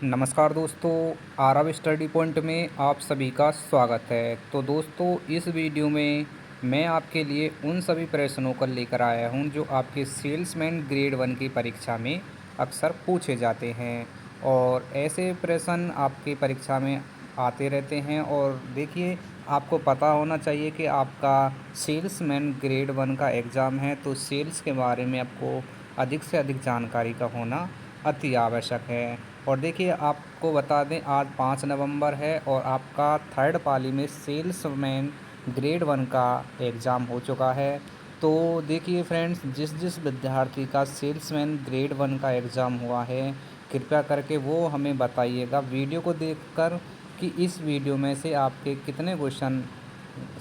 नमस्कार दोस्तों, Aarav study point में आप सभी का स्वागत है। तो दोस्तों, इस वीडियो में मैं आपके लिए उन सभी प्रश्नों को लेकर आया हूं जो आपके सेल्समैन ग्रेड 1 की परीक्षा में अक्सर पूछे जाते हैं। और ऐसे प्रश्न आपकी परीक्षा में आते रहते हैं। और देखिए, आपको पता होना चाहिए कि आपका सेल्समैन ग्रेड 1 का एग्ज़ाम है, तो सेल्स के बारे में आपको अधिक से अधिक जानकारी का होना अति आवश्यक है। और देखिए, आपको बता दें, आज 5 नवंबर है और आपका थर्ड पाली में सेल्समैन ग्रेड 1 का एग्ज़ाम हो चुका है। तो देखिए फ्रेंड्स, जिस जिस विद्यार्थी का सेल्समैन ग्रेड 1 का एग्ज़ाम हुआ है, कृपया करके वो हमें बताइएगा वीडियो को देखकर कि इस वीडियो में से आपके कितने क्वेश्चन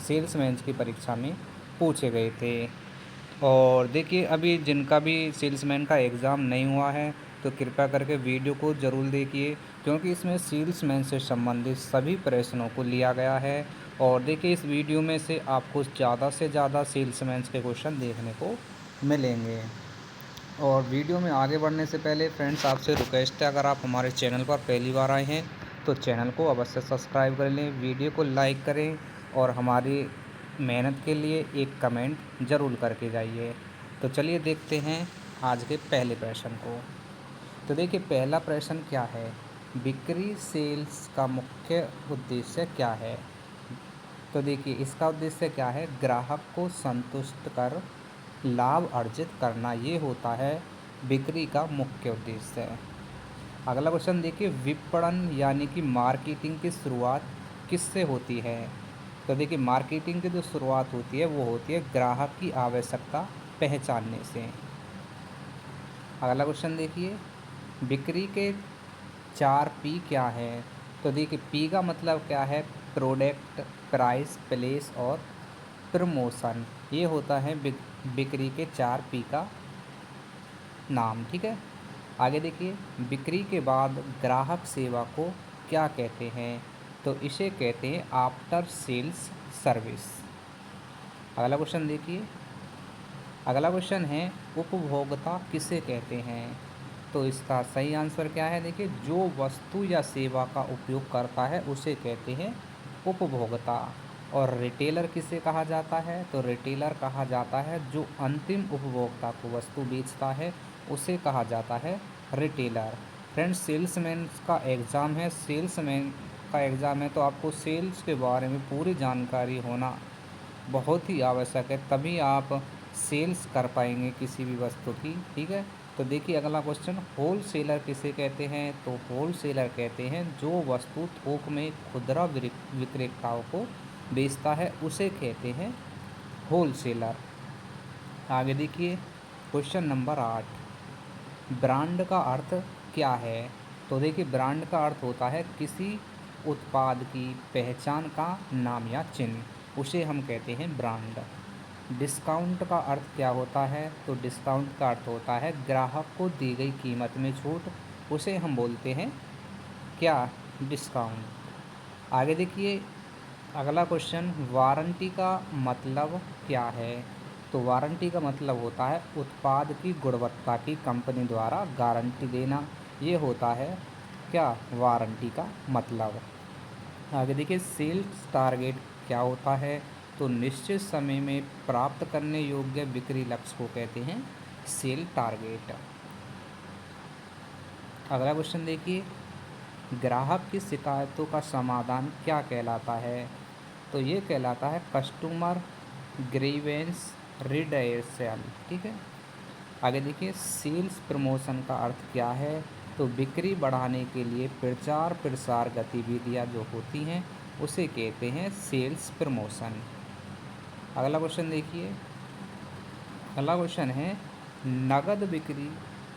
सेल्समैन की परीक्षा में पूछे गए थे। और देखिए, अभी जिनका भी सेल्समैन का एग्ज़ाम नहीं हुआ है, तो कृपया करके वीडियो को ज़रूर देखिए, क्योंकि इसमें सेल्समैन से संबंधित सभी प्रश्नों को लिया गया है। और देखिए, इस वीडियो में से आपको ज़्यादा से ज़्यादा सेल्समैन के क्वेश्चन देखने को मिलेंगे। और वीडियो में आगे बढ़ने से पहले फ्रेंड्स, आपसे रिक्वेस्ट है, अगर आप हमारे चैनल पर पहली बार आए हैं तो चैनल को अवश्य सब्सक्राइब कर लें, वीडियो को लाइक करें और हमारी मेहनत के लिए एक कमेंट ज़रूर करके जाइए। तो चलिए देखते हैं आज के पहले प्रश्न को। तो देखिए, पहला प्रश्न क्या है, बिक्री सेल्स का मुख्य उद्देश्य क्या है। तो देखिए, इसका उद्देश्य क्या है, ग्राहक को संतुष्ट कर लाभ अर्जित करना, ये होता है बिक्री का मुख्य उद्देश्य। अगला क्वेश्चन देखिए, विपणन यानी कि मार्केटिंग की शुरुआत किससे होती है। तो देखिए, मार्केटिंग की जो शुरुआत होती है वो होती है ग्राहक की आवश्यकता पहचानने से। अगला क्वेश्चन देखिए, बिक्री के 4 P क्या है। तो देखिए, पी का मतलब क्या है, प्रोडक्ट, प्राइस, प्लेस और प्रमोशन। ये होता है बिक्री के 4 P का नाम। ठीक है। आगे देखिए, बिक्री के बाद ग्राहक सेवा को क्या कहते हैं। तो इसे कहते हैं आफ्टर सेल्स सर्विस। अगला क्वेश्चन देखिए, अगला क्वेश्चन है, उपभोक्ता किसे कहते हैं। तो इसका सही आंसर क्या है, देखिए, जो वस्तु या सेवा का उपयोग करता है उसे कहते हैं उपभोक्ता। और रिटेलर किसे कहा जाता है। तो रिटेलर कहा जाता है जो अंतिम उपभोक्ता को वस्तु बेचता है, उसे कहा जाता है रिटेलर। फ्रेंड्स, सेल्समैन का एग्ज़ाम है, सेल्समैन का एग्ज़ाम है, तो आपको सेल्स के बारे में पूरी जानकारी होना बहुत ही आवश्यक है, तभी आप सेल्स कर पाएंगे किसी भी वस्तु की। ठीक है। तो देखिए, अगला क्वेश्चन, होल सेलर किसे कहते हैं। तो होल सेलर कहते हैं जो वस्तु थोक में खुदरा विक्रेताओं को बेचता है, उसे कहते हैं होल सेलर। आगे देखिए, क्वेश्चन नंबर 8, ब्रांड का अर्थ क्या है। तो देखिए, ब्रांड का अर्थ होता है किसी उत्पाद की पहचान का नाम या चिन्ह, उसे हम कहते हैं ब्रांड। डिस्काउंट का अर्थ क्या होता है। तो डिस्काउंट का अर्थ होता है ग्राहक को दी गई कीमत में छूट, उसे हम बोलते हैं क्या, डिस्काउंट। आगे देखिए, अगला क्वेश्चन, वारंटी का मतलब क्या है। तो वारंटी का मतलब होता है उत्पाद की गुणवत्ता की कंपनी द्वारा गारंटी देना, ये होता है क्या, वारंटी का मतलब। आगे देखिए, सेल्स टारगेट क्या होता है। तो निश्चित समय में प्राप्त करने योग्य बिक्री लक्ष्य को कहते हैं सेल टारगेट। अगला क्वेश्चन देखिए, ग्राहक की शिकायतों का समाधान क्या कहलाता है। तो ये कहलाता है कस्टमर ग्रीवेंस रिडरेसल। ठीक है। आगे देखिए, सेल्स प्रमोशन का अर्थ क्या है। तो बिक्री बढ़ाने के लिए प्रचार प्रसार गतिविधियाँ जो होती हैं उसे कहते हैं सेल्स प्रमोशन। अगला क्वेश्चन देखिए, अगला क्वेश्चन है, नगद बिक्री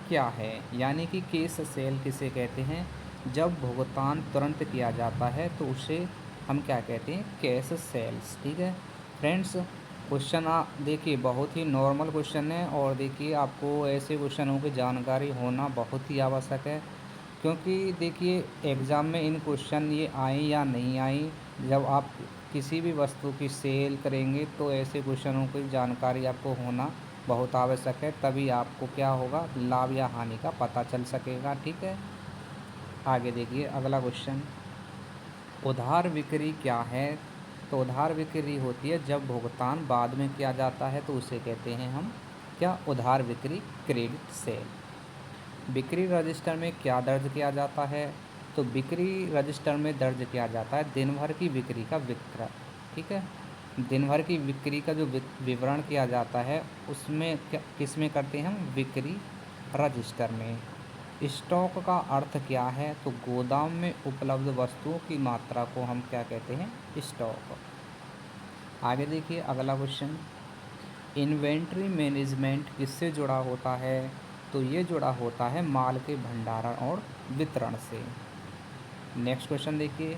क्या है, यानी कि कैश सेल किसे कहते हैं। जब भुगतान तुरंत किया जाता है तो उसे हम क्या कहते हैं, कैश सेल्स। ठीक है। फ्रेंड्स, क्वेश्चन देखिए बहुत ही नॉर्मल क्वेश्चन है, और देखिए आपको ऐसे क्वेश्चनों की जानकारी होना बहुत ही आवश्यक है, क्योंकि देखिए एग्ज़ाम में इन क्वेश्चन ये आए या नहीं आए, जब आप किसी भी वस्तु की सेल करेंगे तो ऐसे क्वेश्चनों की जानकारी आपको होना बहुत आवश्यक है, तभी आपको क्या होगा, लाभ या हानि का पता चल सकेगा। ठीक है। आगे देखिए अगला क्वेश्चन, उधार बिक्री क्या है? तो उधार बिक्री होती है जब भुगतान बाद में किया जाता है, तो उसे कहते हैं हम क्या? उधार बिक्री, क्रेडिट सेल। बिक्री रजिस्टर में क्या दर्ज किया जाता है? तो बिक्री रजिस्टर में दर्ज किया जाता है दिन भर की बिक्री का विवरण। ठीक है, दिन भर की बिक्री का जो विवरण किया जाता है उसमें क्या, किस में करते हैं हम? बिक्री रजिस्टर में। स्टॉक का अर्थ क्या है? तो गोदाम में उपलब्ध वस्तुओं की मात्रा को हम क्या कहते हैं? स्टॉक। आगे देखिए अगला क्वेश्चन, इन्वेंट्री मैनेजमेंट किससे जुड़ा होता है? तो ये जुड़ा होता है माल के भंडारण और वितरण से। नेक्स्ट क्वेश्चन देखिए,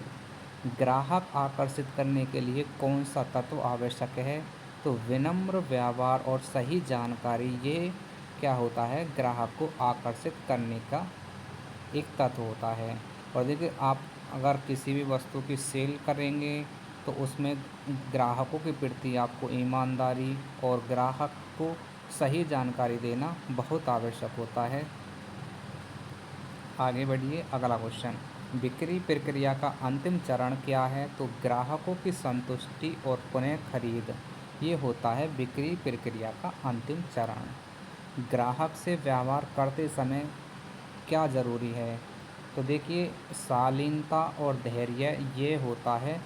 ग्राहक आकर्षित करने के लिए कौन सा तत्व आवश्यक है? तो विनम्र व्यवहार और सही जानकारी, ये क्या होता है? ग्राहक को आकर्षित करने का एक तत्व होता है। और देखिए आप अगर किसी भी वस्तु की सेल करेंगे तो उसमें ग्राहकों के प्रति आपको ईमानदारी और ग्राहक को सही जानकारी देना बहुत आवश्यक होता है। आगे बढ़िए अगला क्वेश्चन, बिक्री प्रक्रिया का अंतिम चरण क्या है? तो ग्राहकों की संतुष्टि और पुनः खरीद, ये होता है बिक्री प्रक्रिया का अंतिम चरण। ग्राहक से व्यवहार करते समय क्या ज़रूरी है? तो देखिए शालीनता और धैर्य, ये होता है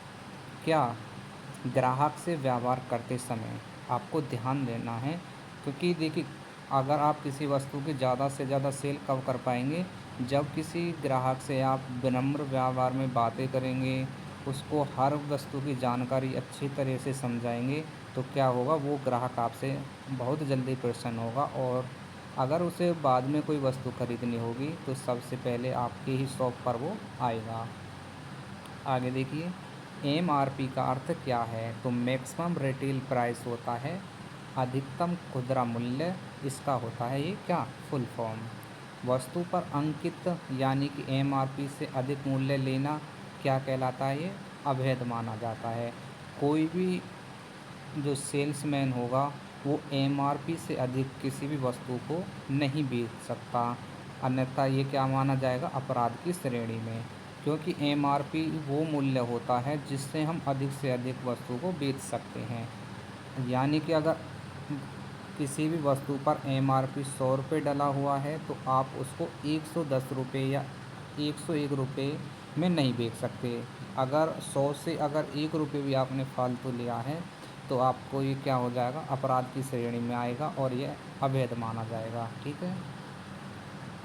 क्या? ग्राहक से व्यवहार करते समय आपको ध्यान देना है, क्योंकि देखिए अगर आप किसी वस्तु की ज़्यादा से ज़्यादा सेल कब कर पाएंगे? जब किसी ग्राहक से आप विनम्र व्यवहार में बातें करेंगे, उसको हर वस्तु की जानकारी अच्छी तरह से समझाएंगे, तो क्या होगा? वो ग्राहक आपसे बहुत जल्दी प्रसन्न होगा और अगर उसे बाद में कोई वस्तु खरीदनी होगी तो सबसे पहले आपकी ही शॉप पर वो आएगा। आगे देखिए, एमआरपी का अर्थ क्या है? तो मैक्सिमम रिटेल प्राइस होता है अधिकतम खुदरा मूल्य, इसका होता है ये क्या? Full form. वस्तु पर अंकित यानी कि एमआरपी से अधिक मूल्य लेना क्या कहलाता है? ये अवैध माना जाता है। कोई भी जो सेल्समैन होगा वो एमआरपी से अधिक किसी भी वस्तु को नहीं बेच सकता, अन्यथा ये क्या माना जाएगा? अपराध की श्रेणी में। क्योंकि एमआरपी वो मूल्य होता है जिससे हम अधिक से अधिक वस्तु को बेच सकते हैं। यानी कि अगर किसी भी वस्तु पर एमआरपी 100 रुपये डला हुआ है तो आप उसको 110 रुपये या 101 रुपये में नहीं बेच सकते। अगर 100 से अगर 1 रुपये भी आपने फालतू लिया है तो आपको ये क्या हो जाएगा? अपराध की श्रेणी में आएगा और ये अवैध माना जाएगा। ठीक है,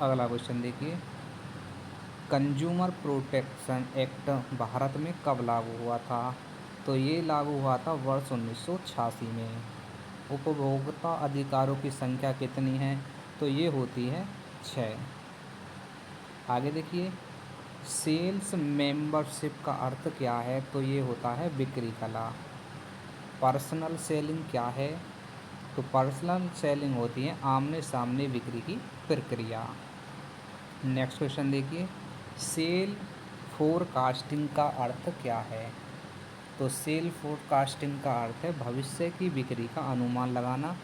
अगला क्वेश्चन देखिए, कंज्यूमर प्रोटेक्शन एक्ट भारत में कब लागू हुआ था? तो ये लागू हुआ था वर्ष 1986 में। उपभोक्ता अधिकारों की संख्या कितनी है? तो ये होती है 6। आगे देखिए, सेल्स मेंबरशिप का अर्थ क्या है? तो ये होता है बिक्री कला। पर्सनल सेलिंग क्या है? तो पर्सनल सेलिंग होती है आमने सामने बिक्री की प्रक्रिया। नेक्स्ट क्वेश्चन देखिए, सेल फोरकास्टिंग का अर्थ क्या है? तो सेल फोरकास्टिंग का अर्थ है भविष्य की बिक्री का अनुमान लगाना,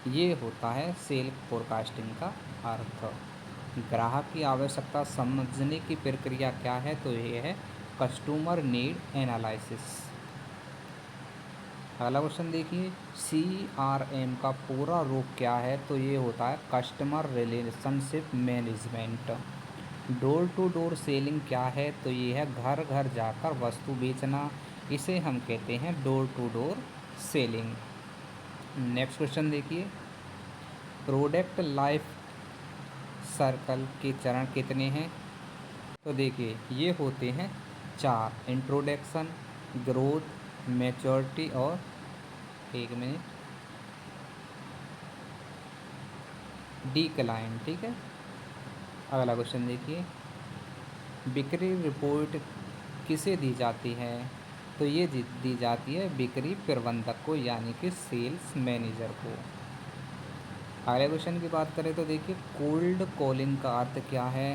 ये होता है सेल फोरकास्टिंग का अर्थ। ग्राहक की आवश्यकता समझने की प्रक्रिया क्या है? तो ये है कस्टमर नीड एनालिसिस। अगला क्वेश्चन देखिए, CRM का पूरा रूप क्या है? तो ये होता है customer relationship management. Door to door selling क्या है? तो ये है घर घर जाकर वस्तु बेचना, इसे हम कहते हैं door to door selling. Next question देखिए, प्रोडक्ट लाइफ सर्कल के चरण कितने हैं? तो देखिए ये होते हैं 4, इंट्रोडक्शन, ग्रोथ, मैच्योरिटी और एक मिनट डिक्लाइन। ठीक है, अगला क्वेश्चन देखिए, बिक्री रिपोर्ट किसे दी जाती है? तो ये दी जाती है बिक्री प्रबंधक को, यानी कि सेल्स मैनेजर को। अगले क्वेश्चन की बात करें तो देखिए, कोल्ड कॉलिंग का अर्थ क्या है?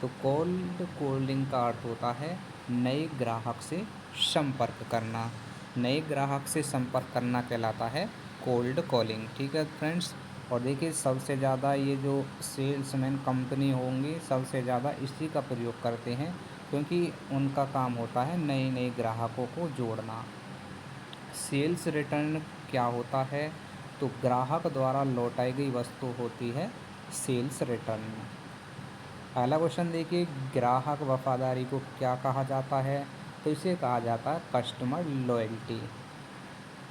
तो कोल्ड कॉलिंग का अर्थ होता है नए ग्राहक से संपर्क करना। नए ग्राहक से संपर्क करना कहलाता है कोल्ड कॉलिंग। ठीक है फ्रेंड्स, और देखिए सबसे ज़्यादा ये जो सेल्समैन कंपनी होंगी सबसे ज़्यादा इसी का प्रयोग करते हैं, क्योंकि उनका काम होता है नए नए ग्राहकों को जोड़ना। सेल्स रिटर्न क्या होता है? तो ग्राहक द्वारा लौटाई गई वस्तु होती है सेल्स रिटर्न। अगला क्वेश्चन देखिए, ग्राहक वफादारी को क्या कहा जाता है? तो इसे कहा जाता है कस्टमर लॉयल्टी।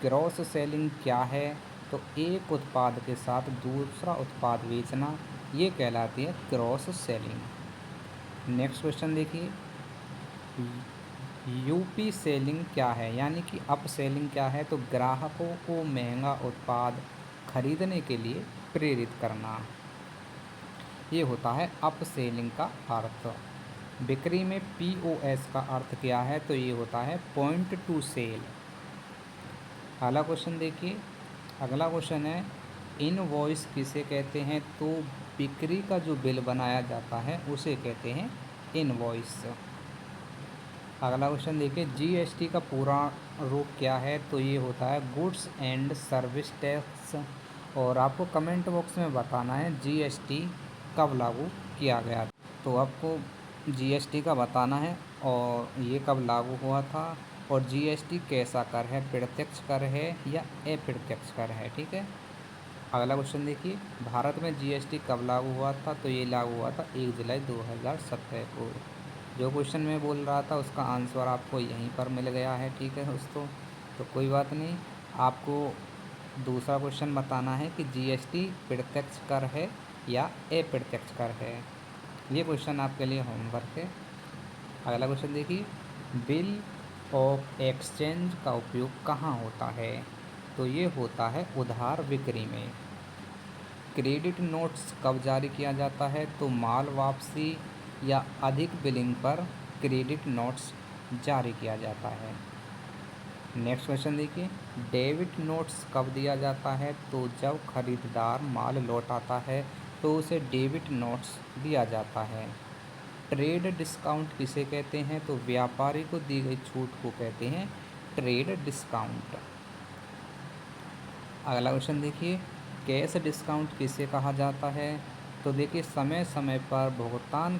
क्रॉस सेलिंग क्या है? तो एक उत्पाद के साथ दूसरा उत्पाद बेचना, ये कहलाती है क्रॉस सेलिंग। नेक्स्ट क्वेश्चन देखिए, यूपी सेलिंग क्या है, यानी कि अप सेलिंग क्या है? तो ग्राहकों को महंगा उत्पाद खरीदने के लिए प्रेरित करना, ये होता है अप सेलिंग का अर्थ। बिक्री में पीओएस का अर्थ क्या है? तो ये होता है पॉइंट टू सेल। अगला क्वेश्चन देखिए, अगला क्वेश्चन है इनवॉइस किसे कहते हैं? तो बिक्री का जो बिल बनाया जाता है उसे कहते हैं इनवॉइस। अगला क्वेश्चन देखिए, जीएसटी का पूरा रूप क्या है? तो ये होता है गुड्स एंड सर्विस टैक्स। और आपको कमेंट बॉक्स में बताना है जीएसटी कब लागू किया गया। तो आपको जीएसटी का बताना है और ये कब लागू हुआ था, और जीएसटी कैसा कर है, प्रत्यक्ष कर है या अप्रत्यक्ष कर है, ठीक है। अगला क्वेश्चन देखिए, भारत में जीएसटी कब लागू हुआ था? तो ये लागू हुआ था 1 जुलाई 2017 को। जो क्वेश्चन मैं बोल रहा था उसका आंसर आपको यहीं पर मिल गया है, ठीक है दोस्तों। तो कोई बात नहीं, आपको दूसरा क्वेश्चन बताना है कि जीएसटी प्रत्यक्ष कर है या अप्रत्यक्ष कर है। ये क्वेश्चन आपके लिए होमवर्क है। अगला क्वेश्चन देखिए, बिल ऑफ एक्सचेंज का उपयोग कहाँ होता है? तो ये होता है उधार बिक्री में। क्रेडिट नोट्स कब जारी किया जाता है? तो माल वापसी या अधिक बिलिंग पर क्रेडिट नोट्स जारी किया जाता है। नेक्स्ट क्वेश्चन देखिए, डेबिट नोट्स कब दिया जाता है? तो जब खरीदार माल लौटाता है तो उसे डेबिट नोट्स दिया जाता है। ट्रेड डिस्काउंट किसे कहते हैं? तो व्यापारी को दी गई छूट को कहते हैं ट्रेड डिस्काउंट। अगला क्वेश्चन देखिए, कैश डिस्काउंट किसे कहा जाता है? तो देखिए समय समय पर भुगतान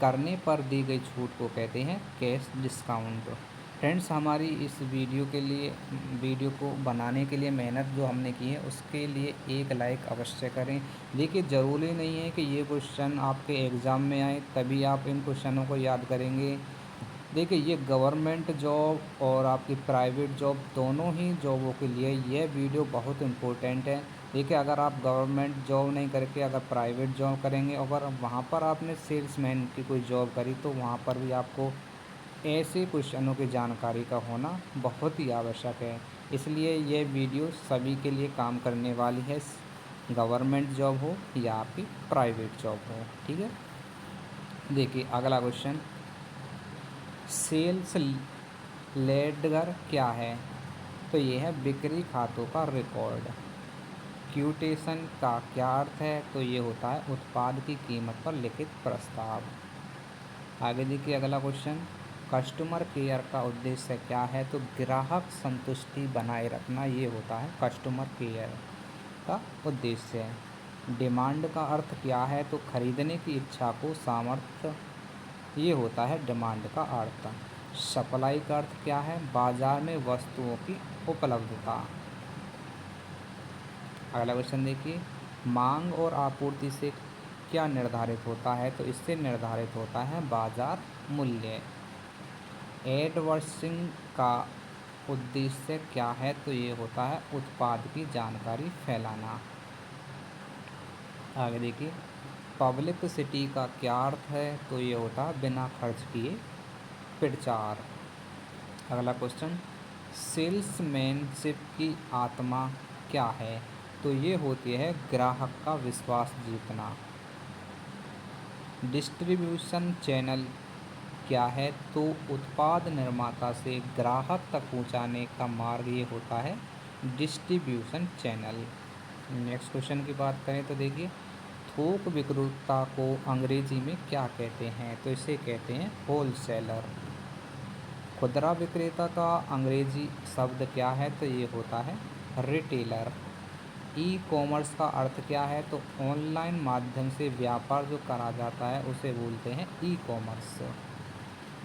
करने पर दी गई छूट को कहते हैं कैश डिस्काउंट। फ्रेंड्स, हमारी इस वीडियो को बनाने के लिए मेहनत जो हमने की है उसके लिए एक लाइक अवश्य करें। देखिए ज़रूरी नहीं है कि ये क्वेश्चन आपके एग्ज़ाम में आए तभी आप इन क्वेश्चनों को याद करेंगे। देखिए ये गवर्नमेंट जॉब और आपकी प्राइवेट जॉब दोनों ही जॉबों के लिए ये वीडियो बहुत इम्पोर्टेंट है। देखिए अगर आप गवर्नमेंट जॉब नहीं करके अगर प्राइवेट जॉब करेंगे, अगर वहाँ पर आपने सेल्समैन की कोई जॉब करी तो वहाँ पर भी आपको ऐसे क्वेश्चनों की जानकारी का होना बहुत ही आवश्यक है। इसलिए ये वीडियो सभी के लिए काम करने वाली है, गवर्नमेंट जॉब हो या आपकी प्राइवेट जॉब हो, ठीक है। देखिए अगला क्वेश्चन, सेल्स लेडगर क्या है? तो ये है बिक्री खातों का रिकॉर्ड। क्यूटेशन का क्या अर्थ है? तो ये होता है उत्पाद की कीमत पर लिखित प्रस्ताव। आगे देखिए अगला क्वेश्चन, कस्टमर केयर का उद्देश्य क्या है? तो ग्राहक संतुष्टि बनाए रखना, ये होता है कस्टमर केयर का उद्देश्य। डिमांड का अर्थ क्या है? तो खरीदने की इच्छा को सामर्थ्य, ये होता है डिमांड का अर्थ। सप्लाई का अर्थ क्या है? बाजार में वस्तुओं की उपलब्धता। अगला क्वेश्चन देखिए, मांग और आपूर्ति से क्या निर्धारित होता है? तो इससे निर्धारित होता है बाजार मूल्य। एडवर्टाइजिंग का उद्देश्य क्या है? तो ये होता है उत्पाद की जानकारी फैलाना। आगे देखिए, पब्लिसिटी का क्या अर्थ है? तो ये होता है बिना खर्च किए प्रचार। अगला क्वेश्चन, सेल्समैनशिप की आत्मा क्या है? तो ये होती है ग्राहक का विश्वास जीतना। डिस्ट्रीब्यूशन चैनल क्या है? तो उत्पाद निर्माता से ग्राहक तक पहुंचाने का मार्ग, ये होता है डिस्ट्रीब्यूशन चैनल। नेक्स्ट क्वेश्चन की बात करें तो देखिए, थोक विक्रेता को अंग्रेजी में क्या कहते हैं? तो इसे कहते हैं होलसेलर। खुदरा विक्रेता का अंग्रेजी शब्द क्या है? तो ये होता है रिटेलर। ई कॉमर्स का अर्थ क्या है? तो ऑनलाइन माध्यम से व्यापार जो करा जाता है उसे बोलते हैं ई कॉमर्स।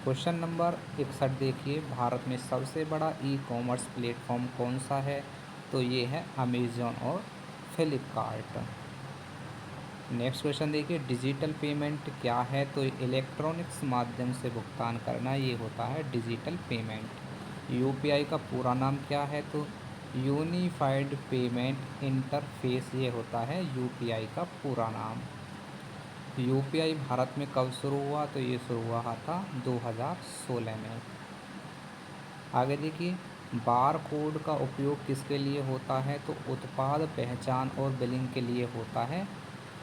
क्वेश्चन नंबर 61 देखिए, भारत में सबसे बड़ा ई कॉमर्स प्लेटफॉर्म कौन सा है? तो ये है अमेज़ॉन और फ्लिपकार्ट। नेक्स्ट क्वेश्चन देखिए, डिजिटल पेमेंट क्या है? तो इलेक्ट्रॉनिक्स माध्यम से भुगतान करना ये होता है डिजिटल पेमेंट। यूपीआई का पूरा नाम क्या है? तो यूनिफाइड पेमेंट इंटरफेस ये होता है यूपीआई का पूरा नाम। यूपीआई भारत में कब शुरू हुआ? तो ये शुरू हुआ था 2016 में। आगे देखिए, बार कोड का उपयोग किसके लिए होता है? तो उत्पाद पहचान और बिलिंग के लिए होता है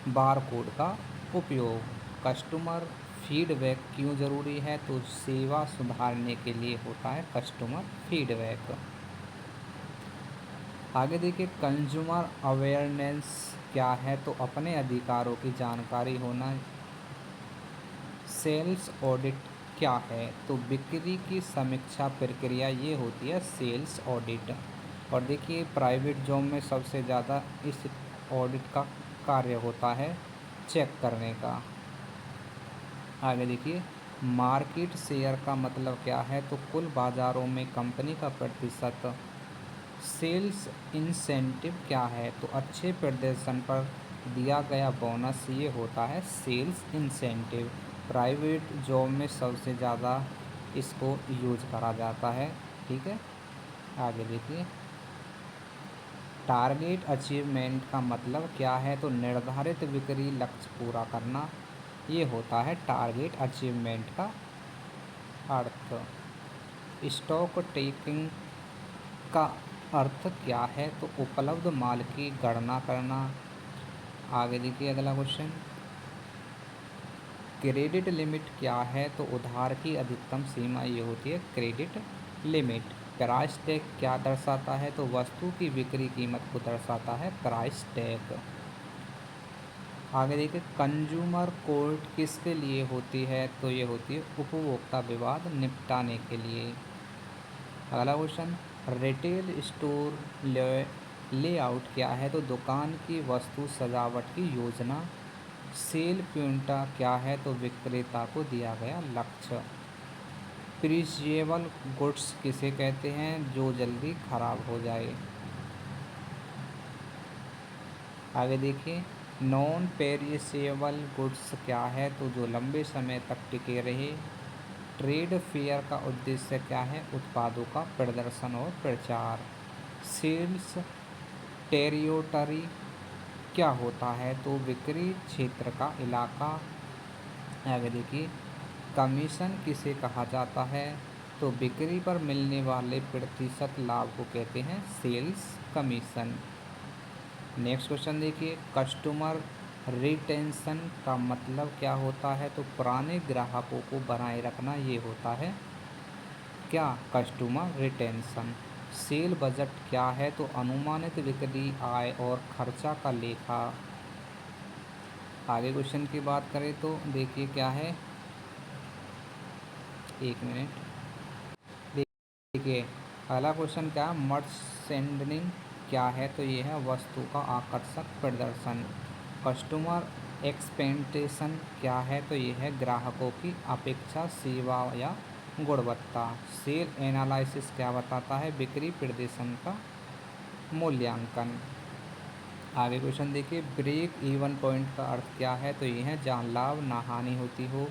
बार कोड का उपयोग। कस्टमर फीडबैक क्यों ज़रूरी है? तो सेवा सुधारने के लिए होता है कस्टमर फीडबैक। आगे देखिए, कंज्यूमर अवेयरनेस क्या है? तो अपने अधिकारों की जानकारी होना। सेल्स ऑडिट क्या है? तो बिक्री की समीक्षा प्रक्रिया ये होती है सेल्स ऑडिट। और देखिए, प्राइवेट जॉब में सबसे ज़्यादा इस ऑडिट का कार्य होता है चेक करने का। आगे देखिए, मार्केट शेयर का मतलब क्या है? तो कुल बाज़ारों में कंपनी का प्रतिशत। सेल्स इंसेंटिव क्या है? तो अच्छे प्रदर्शन पर दिया गया बोनस ये होता है सेल्स इंसेंटिव। प्राइवेट जॉब में सबसे ज़्यादा इसको यूज करा जाता है। ठीक है, आगे देखिए, टारगेट अचीवमेंट का मतलब क्या है? तो निर्धारित बिक्री लक्ष्य पूरा करना ये होता है टारगेट अचीवमेंट का अर्थ। स्टॉक टेकिंग का अर्थ क्या है? तो उपलब्ध माल की गणना करना। आगे देखिए अगला क्वेश्चन, क्रेडिट लिमिट क्या है? तो उधार की अधिकतम सीमा ये होती है क्रेडिट लिमिट। प्राइस टैग क्या दर्शाता है? तो वस्तु की बिक्री कीमत को दर्शाता है प्राइस टैग। आगे देखिए, कंज्यूमर कोर्ट किसके लिए होती है? तो ये होती है उपभोक्ता विवाद निपटाने के लिए। अगला क्वेश्चन, रिटेल स्टोर लेआउट क्या है? तो दुकान की वस्तु सजावट की योजना। सेल प्यूंटा क्या है? तो विक्रेता को दिया गया लक्ष्य। पेरिशेबल गुड्स किसे कहते हैं? जो जल्दी खराब हो जाए। आगे देखिए, नॉन पेरिशेबल गुड्स क्या है? तो जो लंबे समय तक टिके रहे। ट्रेड फेयर का उद्देश्य क्या है? उत्पादों का प्रदर्शन और प्रचार। सेल्स टेरिटरी क्या होता है? तो बिक्री क्षेत्र का इलाका। आगे देखिए, कमीशन किसे कहा जाता है? तो बिक्री पर मिलने वाले प्रतिशत लाभ को कहते हैं सेल्स कमीशन। नेक्स्ट क्वेश्चन देखिए, कस्टमर रिटेंशन का मतलब क्या होता है? तो पुराने ग्राहकों को बनाए रखना ये होता है क्या? Customer retention. सेल बजट क्या है? तो अनुमानित बिक्री आय और खर्चा का लेखा। आगे क्वेश्चन की बात करें तो देखिए क्या है, एक मिनट देखिए, अगला क्वेश्चन क्या है, मर्चेंडिंग क्या है? तो ये है वस्तु का आकर्षक प्रदर्शन। कस्टमर एक्सपेक्टेशन क्या है? तो ये है ग्राहकों की अपेक्षा सेवा या गुणवत्ता। सेल एनालिसिस क्या बताता है? बिक्री प्रदर्शन का मूल्यांकन। आगे क्वेश्चन देखिए, ब्रेक इवन पॉइंट का अर्थ क्या है? तो ये है जहाँ लाभ ना हानि होती हो।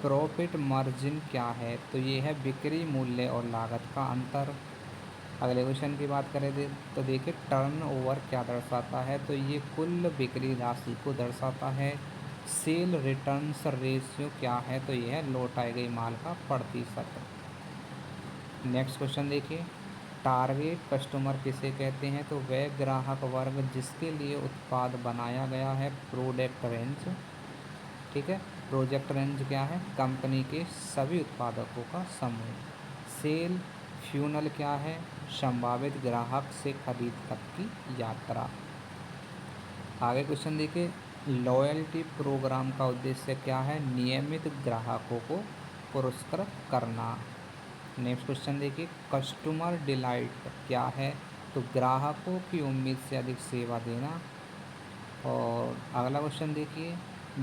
प्रॉफिट मार्जिन क्या है? तो ये है बिक्री मूल्य और लागत का अंतर। अगले क्वेश्चन की बात करें तो देखिए, टर्नओवर क्या दर्शाता है? तो ये कुल बिक्री राशि को दर्शाता है। सेल रिटर्न्स रेशियो क्या है? तो ये है लौटाए गए माल का प्रतिशत। नेक्स्ट क्वेश्चन देखिए, टारगेट कस्टमर किसे कहते हैं? तो वह ग्राहक वर्ग जिसके लिए उत्पाद बनाया गया है। प्रोडक्ट रेंज, ठीक है, प्रोजेक्ट रेंज क्या है? कंपनी के सभी उत्पादकों का समूह। सेल फ्यूनल क्या है? संभावित ग्राहक से खरीद तक की यात्रा। आगे क्वेश्चन देखिए, लॉयल्टी प्रोग्राम का उद्देश्य क्या है? नियमित ग्राहकों को पुरस्कृत करना। नेक्स्ट क्वेश्चन देखिए, कस्टमर डिलाइट क्या है? तो ग्राहकों की उम्मीद से अधिक सेवा देना। और अगला क्वेश्चन देखिए,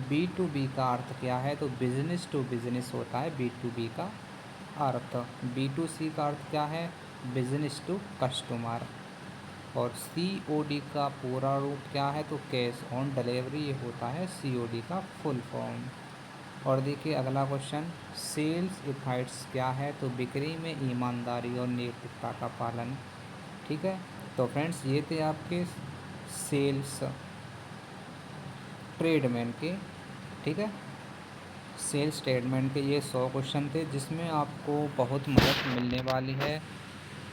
बी टू बी का अर्थ क्या है? तो बिजनेस टू बिजनेस होता है बी टू बी का अर्थ। बी टू सी का अर्थ क्या है? Business to customer. और सी ओ डी का पूरा रूप क्या है? तो कैश ऑन डिलीवरी, ये होता है सी ओ डी का फुल फॉर्म। और देखिए अगला क्वेश्चन, सेल्स इथाइट्स क्या है? तो बिक्री में ईमानदारी और नैतिकता का पालन। ठीक है, तो फ्रेंड्स ये थे आपके सेल्स ट्रेडमैन के, ठीक है, सेल्स स्टेटमेंट के ये 100 क्वेश्चन थे, जिसमें आपको बहुत मदद मिलने वाली है।